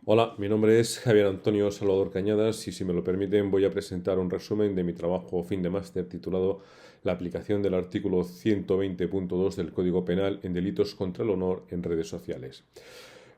Hola, mi nombre es Javier Antonio Salvador Cañadas y si me lo permiten voy a presentar un resumen de mi trabajo fin de máster titulado La aplicación del artículo 120.2 del Código Penal en delitos contra el honor en redes sociales.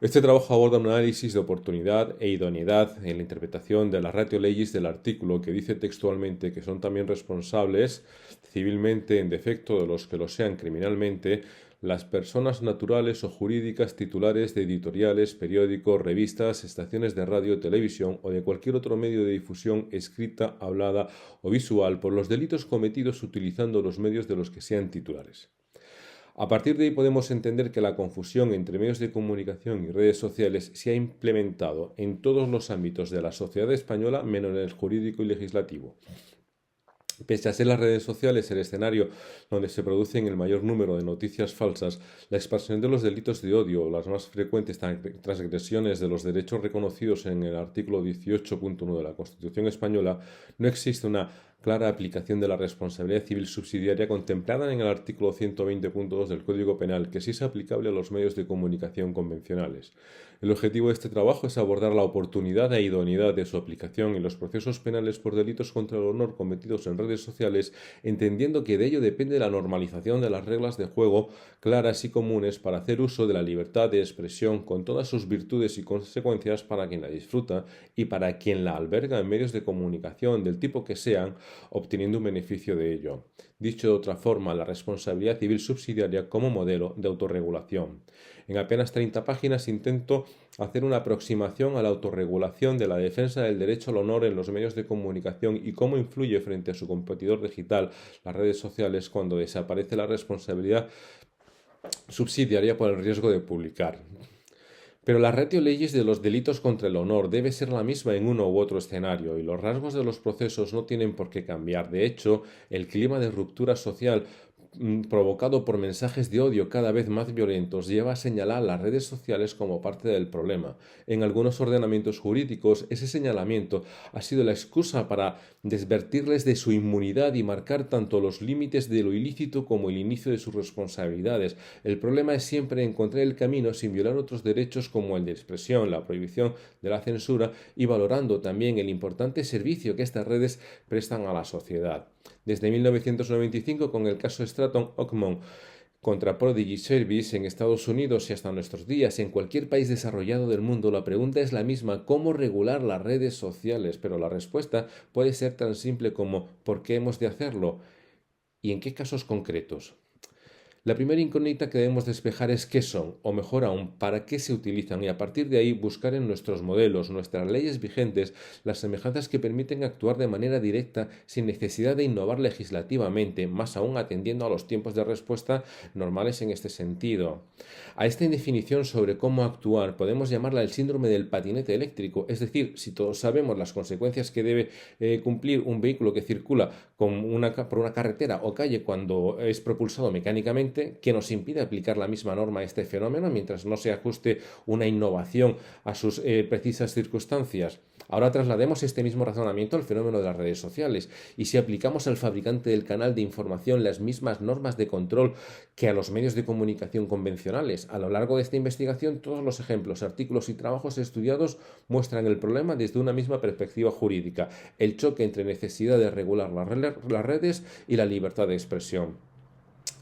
Este trabajo aborda un análisis de oportunidad e idoneidad en la interpretación de las ratio legis del artículo que dice textualmente que son también responsables civilmente en defecto de los que lo sean criminalmente las personas naturales o jurídicas titulares de editoriales, periódicos, revistas, estaciones de radio, televisión o de cualquier otro medio de difusión escrita, hablada o visual por los delitos cometidos utilizando los medios de los que sean titulares. A partir de ahí podemos entender que la confusión entre medios de comunicación y redes sociales se ha implementado en todos los ámbitos de la sociedad española menos en el jurídico y legislativo. Pese a ser las redes sociales el escenario donde se producen el mayor número de noticias falsas, la expansión de los delitos de odio o las más frecuentes transgresiones de los derechos reconocidos en el artículo 18.1 de la Constitución española, no existe una clara aplicación de la responsabilidad civil subsidiaria contemplada en el artículo 120.2 del Código Penal, que sí es aplicable a los medios de comunicación convencionales. El objetivo de este trabajo es abordar la oportunidad e idoneidad de su aplicación en los procesos penales por delitos contra el honor cometidos en redes sociales, entendiendo que de ello depende la normalización de las reglas de juego claras y comunes para hacer uso de la libertad de expresión con todas sus virtudes y consecuencias para quien la disfruta y para quien la alberga en medios de comunicación del tipo que sean, obteniendo un beneficio de ello. Dicho de otra forma, la responsabilidad civil subsidiaria como modelo de autorregulación. En apenas 30 páginas intento hacer una aproximación a la autorregulación de la defensa del derecho al honor en los medios de comunicación y cómo influye frente a su competidor digital, las redes sociales, cuando desaparece la responsabilidad subsidiaria por el riesgo de publicar. Pero la ratio legis de los delitos contra el honor debe ser la misma en uno u otro escenario y los rasgos de los procesos no tienen por qué cambiar. De hecho, el clima de ruptura social provocado por mensajes de odio cada vez más violentos lleva a señalar las redes sociales como parte del problema. En algunos ordenamientos jurídicos, ese señalamiento ha sido la excusa para desvertirles de su inmunidad y marcar tanto los límites de lo ilícito como el inicio de sus responsabilidades. El problema es siempre encontrar el camino sin violar otros derechos como el de expresión, la prohibición de la censura y valorando también el importante servicio que estas redes prestan a la sociedad. Desde 1995, con el caso Stratton-Ockman contra Prodigy Service en Estados Unidos y hasta nuestros días, en cualquier país desarrollado del mundo, la pregunta es la misma: ¿cómo regular las redes sociales? Pero la respuesta puede ser tan simple como ¿por qué hemos de hacerlo? ¿Y en qué casos concretos? La primera incógnita que debemos despejar es qué son, o mejor aún, para qué se utilizan y a partir de ahí buscar en nuestros modelos, nuestras leyes vigentes, las semejanzas que permiten actuar de manera directa sin necesidad de innovar legislativamente, más aún atendiendo a los tiempos de respuesta normales en este sentido. A esta indefinición sobre cómo actuar podemos llamarla el síndrome del patinete eléctrico, es decir, si todos sabemos las consecuencias que debe cumplir un vehículo que circula por una carretera o calle cuando es propulsado mecánicamente, que nos impide aplicar la misma norma a este fenómeno mientras no se ajuste una innovación a sus precisas circunstancias. Ahora traslademos este mismo razonamiento al fenómeno de las redes sociales y si aplicamos al fabricante del canal de información las mismas normas de control que a los medios de comunicación convencionales. A lo largo de esta investigación, todos los ejemplos, artículos y trabajos estudiados muestran el problema desde una misma perspectiva jurídica, el choque entre necesidad de regular las redes y la libertad de expresión.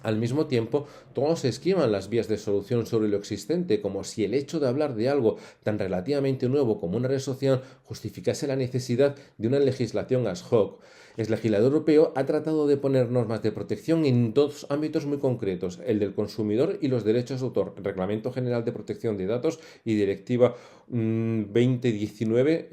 Al mismo tiempo, todos esquivan las vías de solución sobre lo existente, como si el hecho de hablar de algo tan relativamente nuevo como una red social justificase la necesidad de una legislación ad hoc. El legislador europeo ha tratado de poner normas de protección en dos ámbitos muy concretos, el del consumidor y los derechos de autor, Reglamento General de Protección de Datos y Directiva 2019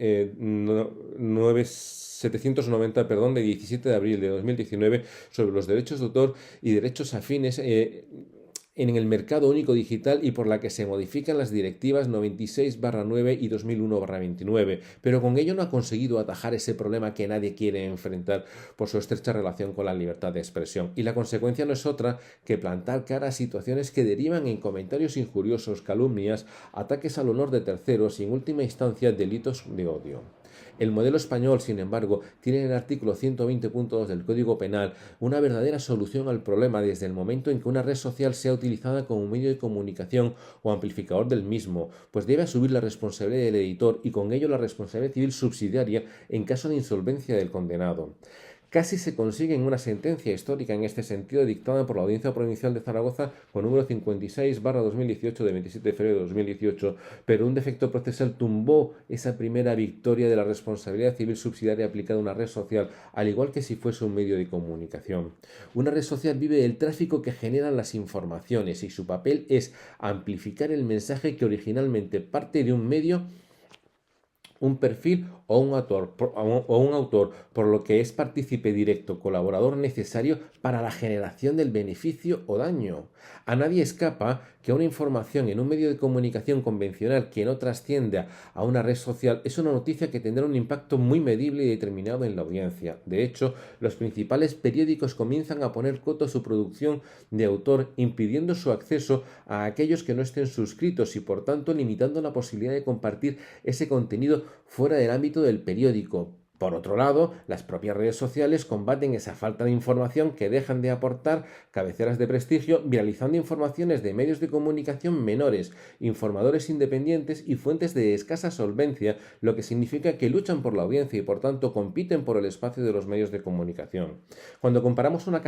790, de 17 de abril de 2019 sobre los derechos de autor y derechos afines en el mercado único digital y por la que se modifican las directivas 96/9 y 2001/29, pero con ello no ha conseguido atajar ese problema que nadie quiere enfrentar por su estrecha relación con la libertad de expresión. Y la consecuencia no es otra que plantar cara a situaciones que derivan en comentarios injuriosos, calumnias, ataques al honor de terceros y en última instancia delitos de odio. El modelo español, sin embargo, tiene en el artículo 120.2 del Código Penal una verdadera solución al problema desde el momento en que una red social sea utilizada como medio de comunicación o amplificador del mismo, pues debe asumir la responsabilidad del editor y con ello la responsabilidad civil subsidiaria en caso de insolvencia del condenado. Casi se consigue en una sentencia histórica en este sentido dictada por la Audiencia Provincial de Zaragoza con número 56/2018 de 27 de febrero de 2018, pero un defecto procesal tumbó esa primera victoria de la responsabilidad civil subsidiaria aplicada a una red social, al igual que si fuese un medio de comunicación. Una red social vive del tráfico que generan las informaciones y su papel es amplificar el mensaje que originalmente parte de un medio, un perfil o un autor, por lo que es partícipe directo, colaborador necesario para la generación del beneficio o daño. A nadie escapa que una información en un medio de comunicación convencional que no trascienda a una red social es una noticia que tendrá un impacto muy medible y determinado en la audiencia. De hecho, los principales periódicos comienzan a poner coto a su producción de autor, impidiendo su acceso a aquellos que no estén suscritos y, por tanto, limitando la posibilidad de compartir ese contenido fuera del ámbito del periódico. Por otro lado, las propias redes sociales combaten esa falta de información que dejan de aportar cabeceras de prestigio, viralizando informaciones de medios de comunicación menores, informadores independientes y fuentes de escasa solvencia, lo que significa que luchan por la audiencia y por tanto compiten por el espacio de los medios de comunicación. Cuando compramos una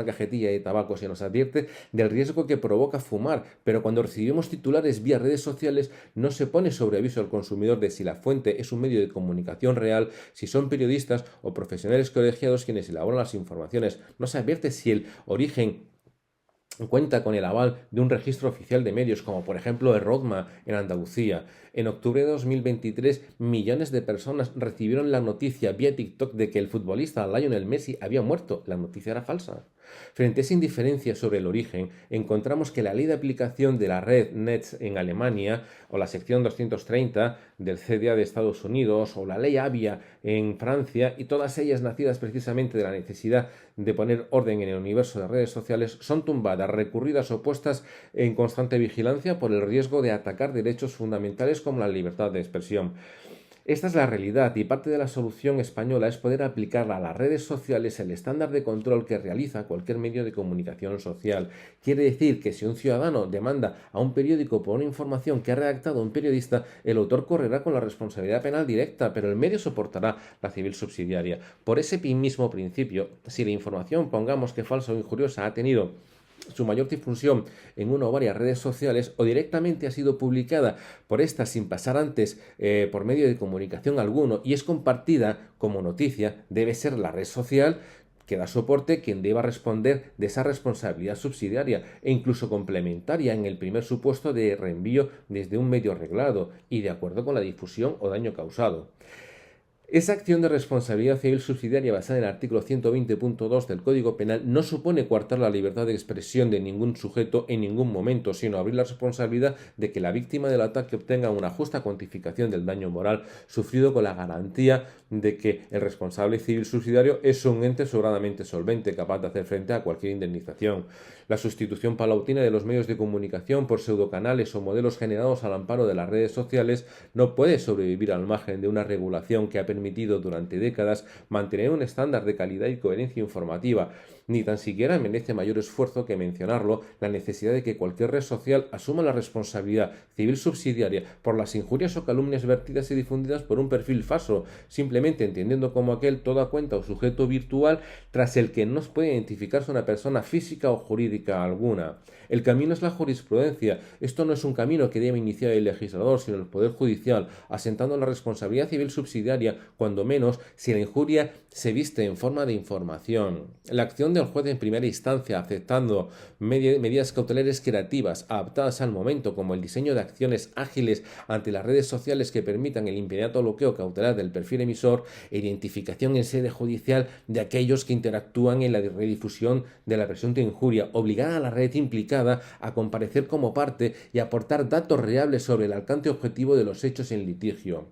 cajetilla de tabaco se nos advierte del riesgo que provoca fumar, pero cuando recibimos titulares vía redes sociales no se pone sobre aviso al consumidor de si la fuente es un medio de comunicación real, si son periodistas o profesionales colegiados quienes elaboran las informaciones. No se advierte si el origen cuenta con el aval de un registro oficial de medios, como por ejemplo el RODMA en Andalucía. En octubre de 2023, millones de personas recibieron la noticia vía TikTok de que el futbolista Lionel Messi había muerto. La noticia era falsa. Frente a esa indiferencia sobre el origen, encontramos que la ley de aplicación de la red Netz en Alemania, o la sección 230 del CDA de Estados Unidos, o la ley Avia en Francia, y todas ellas nacidas precisamente de la necesidad de poner orden en el universo de redes sociales, son tumbadas, recurridas o puestas en constante vigilancia por el riesgo de atacar derechos fundamentales como la libertad de expresión. Esta es la realidad y parte de la solución española es poder aplicar a las redes sociales el estándar de control que realiza cualquier medio de comunicación social. Quiere decir que si un ciudadano demanda a un periódico por una información que ha redactado un periodista, el autor correrá con la responsabilidad penal directa, pero el medio soportará la civil subsidiaria. Por ese mismo principio, si la información, pongamos que falsa o injuriosa, ha tenido su mayor difusión en una o varias redes sociales o directamente ha sido publicada por estas sin pasar antes por medio de comunicación alguno y es compartida como noticia, debe ser la red social que da soporte quien deba responder de esa responsabilidad subsidiaria e incluso complementaria en el primer supuesto de reenvío desde un medio arreglado y de acuerdo con la difusión o daño causado. Esa acción de responsabilidad civil subsidiaria basada en el artículo 120.2 del Código Penal no supone coartar la libertad de expresión de ningún sujeto en ningún momento, sino abrir la responsabilidad de que la víctima del ataque obtenga una justa cuantificación del daño moral sufrido con la garantía de que el responsable civil subsidiario es un ente sobradamente solvente, capaz de hacer frente a cualquier indemnización. La sustitución paulatina de los medios de comunicación por pseudocanales o modelos generados al amparo de las redes sociales no puede sobrevivir al margen de una regulación que ha permitido durante décadas mantener un estándar de calidad y coherencia informativa. Ni tan siquiera merece mayor esfuerzo que mencionarlo la necesidad de que cualquier red social asuma la responsabilidad civil subsidiaria por las injurias o calumnias vertidas y difundidas por un perfil falso, simplemente entendiendo como aquel toda cuenta o sujeto virtual tras el que no puede identificarse una persona física o jurídica alguna. El camino es la jurisprudencia. Esto no es un camino que debe iniciar el legislador, sino el Poder Judicial, asentando la responsabilidad civil subsidiaria, cuando menos si la injuria se viste en forma de información. La acción del juez en primera instancia, aceptando medidas cautelares creativas adaptadas al momento, como el diseño de acciones ágiles ante las redes sociales que permitan el inmediato bloqueo cautelar del perfil emisor e identificación en sede judicial de aquellos que interactúan en la redifusión de la presunta injuria, obligada a la red implicada a comparecer como parte y aportar datos reales sobre el alcance objetivo de los hechos en litigio.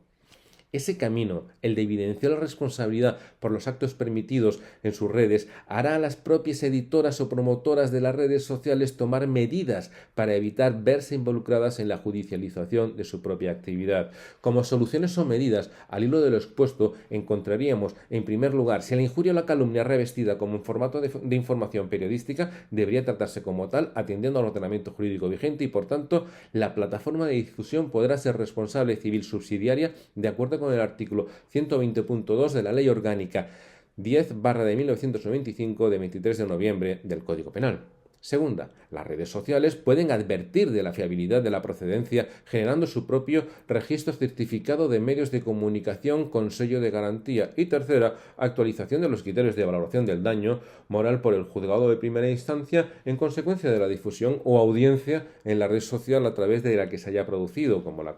Ese camino, el de evidenciar la responsabilidad por los actos permitidos en sus redes, hará a las propias editoras o promotoras de las redes sociales tomar medidas para evitar verse involucradas en la judicialización de su propia actividad. Como soluciones o medidas, al hilo de lo expuesto, encontraríamos, en primer lugar, si la injuria o la calumnia revestida como un formato de información periodística, debería tratarse como tal, atendiendo al ordenamiento jurídico vigente y, por tanto, la plataforma de difusión podrá ser responsable civil subsidiaria de acuerdo con el artículo 120.2 de la Ley Orgánica 10/1995 de 23 de noviembre del Código Penal. Segunda, las redes sociales pueden advertir de la fiabilidad de la procedencia generando su propio registro certificado de medios de comunicación con sello de garantía. Y tercera, actualización de los criterios de valoración del daño moral por el juzgado de primera instancia en consecuencia de la difusión o audiencia en la red social a través de la que se haya producido, como la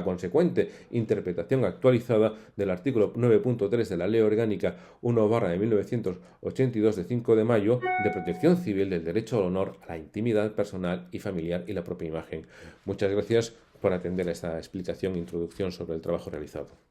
consecuente interpretación actualizada del artículo 9.3 de la Ley Orgánica 1/1982 de 5 de mayo de protección civil del derecho al honor, a la intimidad personal y familiar y la propia imagen. Muchas gracias por atender a esta explicación e introducción sobre el trabajo realizado.